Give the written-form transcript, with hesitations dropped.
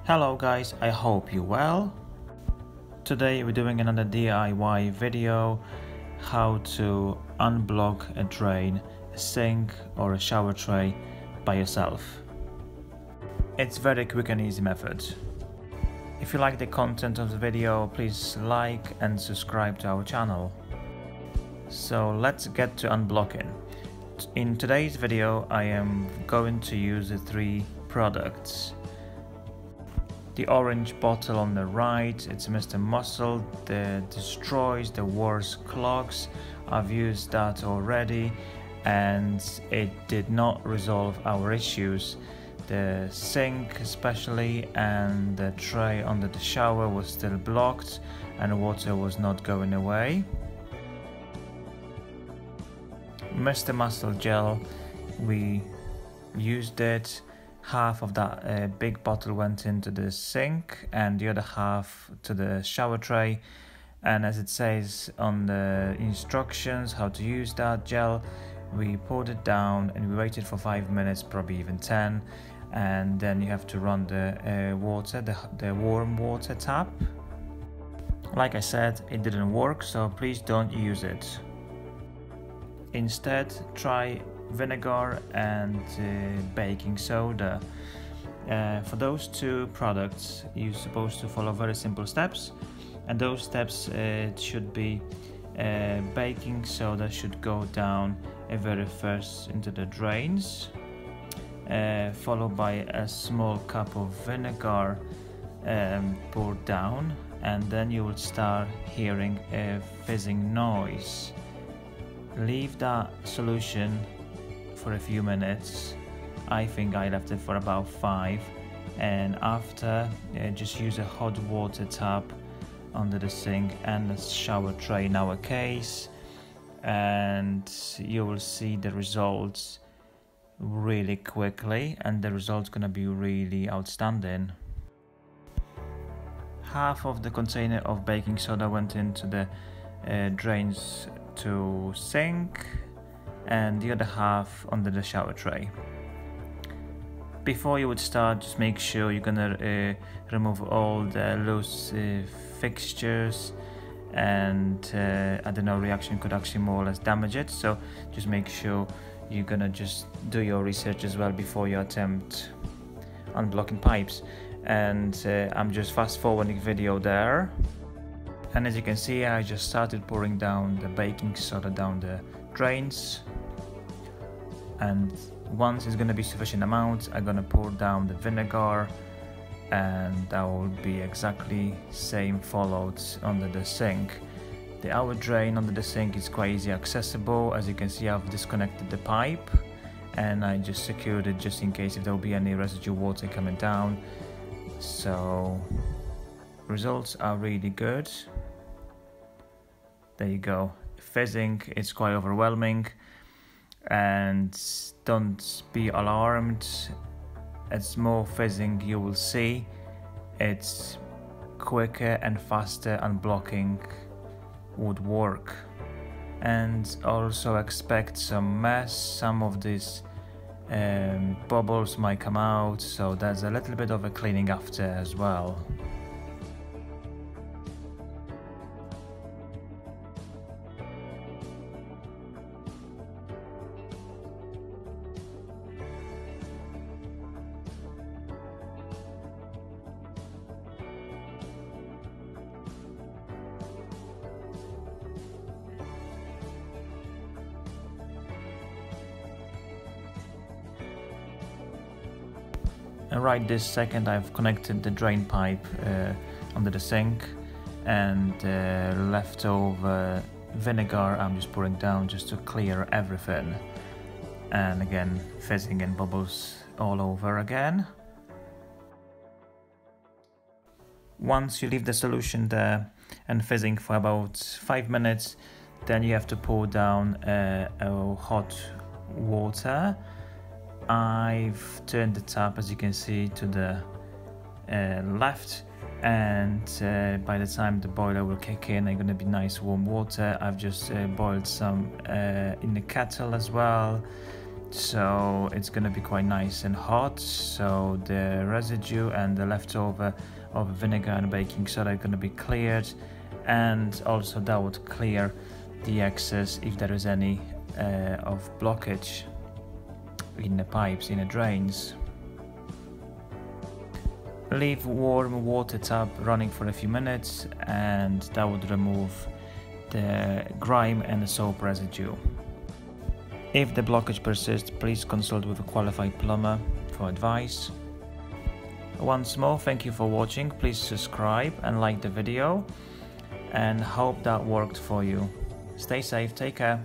Hello guys, I hope you're well. Today we're doing another DIY video how to unblock a drain, a sink or a shower tray by yourself. It's very quick and easy method. If you like the content of the video, please like and subscribe to our channel. So let's get to unblocking. In today's video I am going to use the three products. The orange bottle on the right, it's Mr. Muscle that destroys the worst clogs. I've used that already and it did not resolve our issues. The sink especially and the tray under the shower was still blocked and water was not going away. Mr. Muscle gel, we used it. Half of that big bottle went into the sink and the other half to the shower tray, and as it says on the instructions how to use that gel, we poured it down and we waited for 5 minutes, probably even 10, and then you have to run the water, the warm water tap. Like I said, it didn't work, so please don't use it. Instead, try vinegar and baking soda. For those two products you're supposed to follow very simple steps, and those steps should be baking soda should go down very first into the drains, followed by a small cup of vinegar poured down, and then you will start hearing a fizzing noise. Leave that solution for a few minutes. I think I left it for about 5, and after just use a hot water tap under the sink and the shower tray in our case, and you will see the results really quickly, and the results gonna be really outstanding. Half of the container of baking soda went into the drains to sink and the other half under the shower tray. Before you would start, just make sure you're gonna remove all the loose fixtures, and I don't know, reaction could actually more or less damage it, so just make sure you're gonna just do your research as well before you attempt unblocking pipes. And I'm just fast forwarding video there, and as you can see I just started pouring down the baking soda down the drains, and once it's going to be sufficient amount I'm going to pour down the vinegar, and that will be exactly same followed under the sink. The our drain under the sink is quite easy accessible. As you can see, I've disconnected the pipe and I just secured it just in case if there will be any residual water coming down. So results are really good. There you go. Fizzing, it's quite overwhelming, and don't be alarmed. As more fizzing you will see, it's quicker and faster unblocking would work. And also expect some mess, some of these bubbles might come out, so there's a little bit of a cleaning after as well. Right this second I've connected the drain pipe under the sink, and leftover vinegar I'm just pouring down just to clear everything, and again fizzing and bubbles all over again. Once you leave the solution there and fizzing for about 5 minutes, then you have to pour down hot water. I've turned the tap, as you can see, to the left, and by the time the boiler will kick in, it's going to be nice warm water. I've just boiled some in the kettle as well, so it's gonna be quite nice and hot, so the residue and the leftover of vinegar and baking soda are gonna be cleared, and also that would clear the excess if there is any of blockage in the pipes, in the drains. Leave warm water tap running for a few minutes, and that would remove the grime and the soap residue. If the blockage persists, please consult with a qualified plumber for advice. Once more, thank you for watching. Please subscribe and like the video, and hope that worked for you. Stay safe, take care.